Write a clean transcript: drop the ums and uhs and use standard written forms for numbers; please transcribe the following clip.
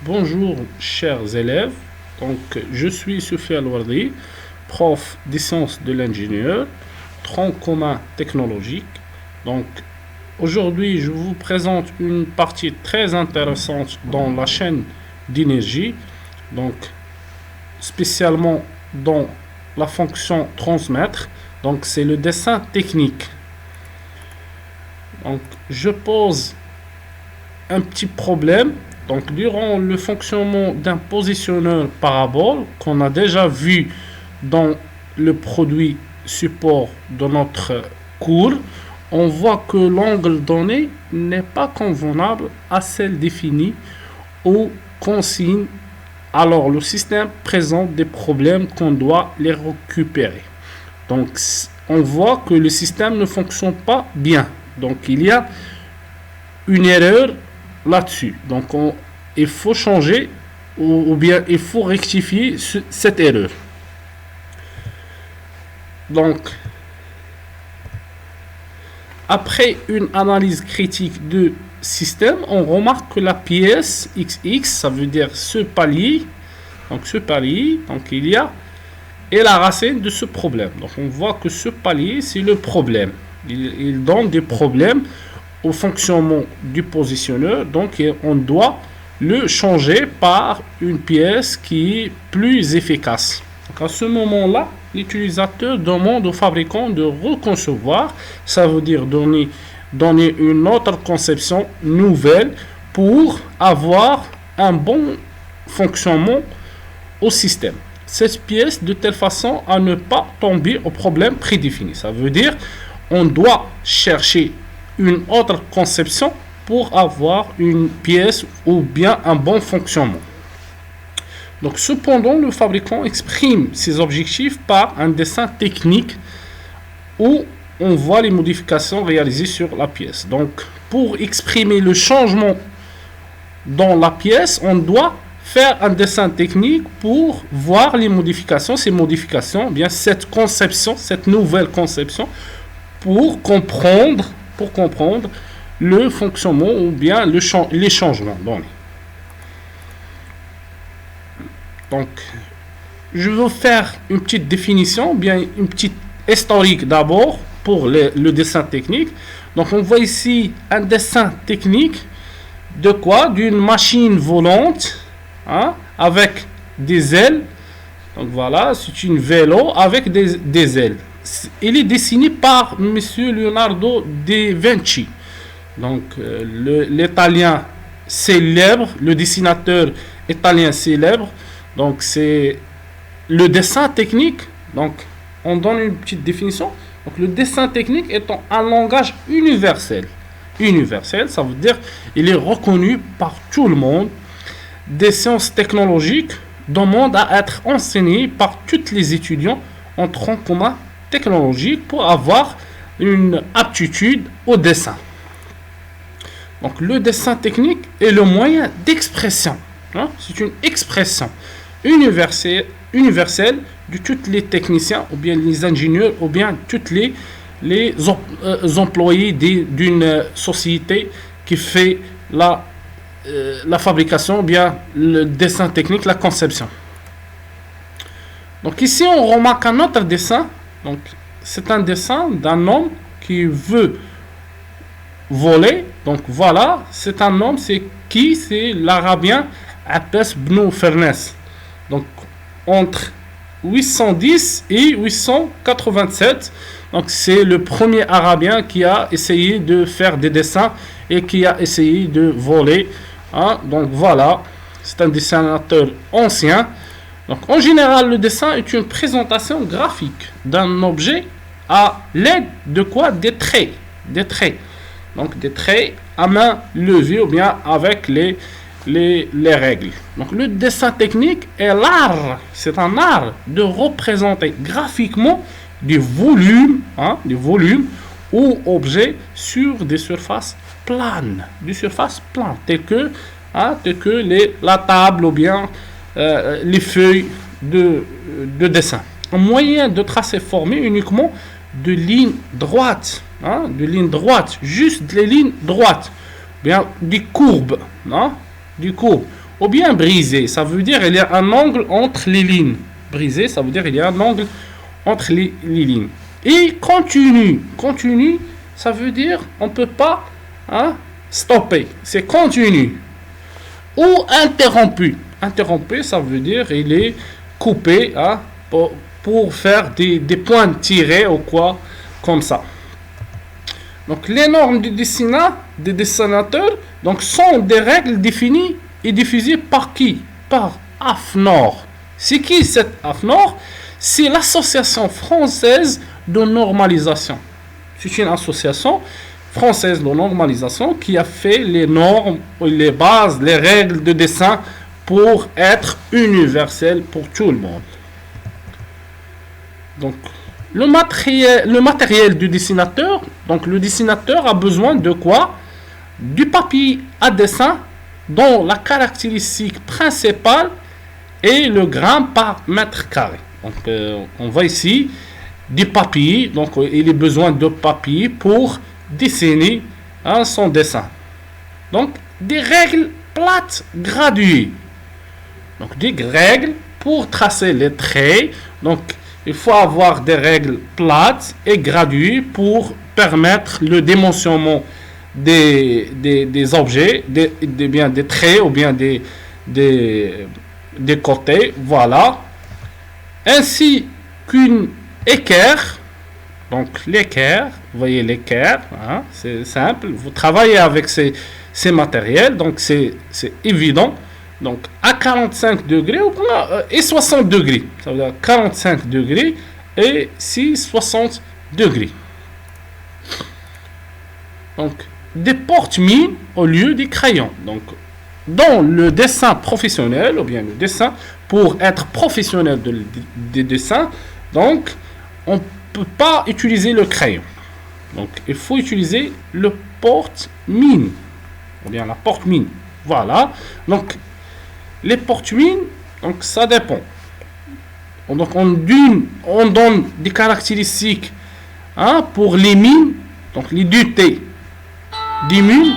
Bonjour chers élèves, je suis Soufiane Louardi, prof des sciences de l'ingénieur, tronc commun technologique. Donc aujourd'hui je vous présente une partie très intéressante dans la chaîne d'énergie, donc spécialement dans la fonction transmettre, donc c'est le dessin technique. Donc je pose un petit problème. Donc, durant le fonctionnement d'un positionneur parabole qu'on a déjà vu dans le produit support de notre cours, on voit que l'angle donné n'est pas convenable à celle définie aux consignes. Alors, le système présente des problèmes qu'on doit les récupérer. Donc, on voit que le système ne fonctionne pas bien. Donc, il y a une erreur là-dessus. Donc, il faut changer ou bien il faut rectifier cette erreur. Donc, après une analyse critique du système, on remarque que la pièce XX, ça veut dire ce palier, donc il y a et la racine de ce problème. Donc, on voit que ce palier, c'est le problème. Il donne des problèmes au fonctionnement du positionneur, donc on doit le changer par une pièce qui est plus efficace. Donc à ce moment-là, l'utilisateur demande au fabricant de reconcevoir, ça veut dire donner une autre conception nouvelle pour avoir un bon fonctionnement au système. Cette pièce de telle façon à ne pas tomber au problème prédéfini. Ça veut dire on doit chercher une autre conception pour avoir une pièce ou bien un bon fonctionnement. Donc, cependant, le fabricant exprime ses objectifs par un dessin technique où on voit les modifications réalisées sur la pièce. Donc, pour exprimer le changement dans la pièce, on doit faire un dessin technique pour voir les modifications, ces modifications, bien cette conception, cette nouvelle conception, pour comprendre le fonctionnement ou bien les changements donnés. Donc, je vais faire une petite définition, bien une petite historique d'abord pour le dessin technique. Donc, on voit ici un dessin technique de quoi? D'une machine volante avec des ailes. Donc, voilà, c'est une vélo avec des ailes. Il est dessiné par M. Leonardo da Vinci. Donc, l'italien célèbre, le dessinateur italien célèbre. Donc, c'est le dessin technique. Donc, on donne une petite définition. Donc, le dessin technique étant un langage universel. Universel, ça veut dire il est reconnu par tout le monde. Des sciences technologiques demandent à être enseignées par tous les étudiants en tronc commun technologique pour avoir une aptitude au dessin. Donc, le dessin technique est le moyen d'expression. C'est une expression universelle de tous les techniciens, ou bien les ingénieurs, ou bien tous les employés d'une société qui fait la fabrication, ou bien le dessin technique, la conception. Donc, ici, on remarque un autre dessin. Donc, c'est un dessin d'un homme qui veut voler. Donc, voilà, c'est un homme, c'est qui? C'est l'Arabien Abbas ibn Farnas. Donc, entre 810 et 887. Donc, c'est le premier Arabien qui a essayé de faire des dessins et qui a essayé de voler. Donc, voilà, c'est un dessinateur ancien. Donc, en général, le dessin est une présentation graphique d'un objet à l'aide de quoi? Des traits. Donc, des traits à main levée ou bien avec les règles. Donc, le dessin technique est l'art. C'est un art de représenter graphiquement des volumes ou objets sur des surfaces planes. Telles que la table ou bien les feuilles de dessin. Un moyen de tracer formé uniquement de lignes droites, juste des lignes droites, bien des courbes, ou bien brisé. Ça veut dire il y a un angle entre les lignes. Brisé, ça veut dire il y a un angle entre les lignes. Et continu. Continu, ça veut dire on ne peut pas stopper. C'est continu. Ou interrompu. Interrompu, ça veut dire il est coupé pour faire des points tirés ou quoi comme ça. Donc les normes du dessinateur donc, sont des règles définies et diffusées par qui? Par AFNOR. C'est qui cette AFNOR? C'est l'Association française de normalisation. C'est une association française de normalisation qui a fait les normes, les bases, les règles de dessin pour être universelles pour tout le monde. Donc, le matériel du dessinateur, donc le dessinateur a besoin de quoi? Du papier à dessin dont la caractéristique principale est le gramme par mètre carré. Donc, on voit ici du papier, donc il a besoin de papier pour dessiner son dessin. Donc, des règles plates graduées. Donc, des règles pour tracer les traits. Donc, il faut avoir des règles plates et graduées pour permettre le dimensionnement des objets, bien des traits ou bien des côtés. Voilà. Ainsi qu'une équerre. Donc l'équerre, vous voyez l'équerre, c'est simple. Vous travaillez avec ces matériels, donc c'est évident. Donc à 45 degrés et 60 degrés. Ça veut dire 45 degrés et 60 degrés. Donc des porte-mines au lieu des crayons. Donc dans le dessin professionnel, ou bien le dessin pour être professionnel de dessin, donc on ne peut pas utiliser le crayon. Donc il faut utiliser le porte-mine, ou bien la porte-mine. Voilà. Donc les porte-mines, donc ça dépend. Donc on donne des caractéristiques pour les mines, donc les duretés des mines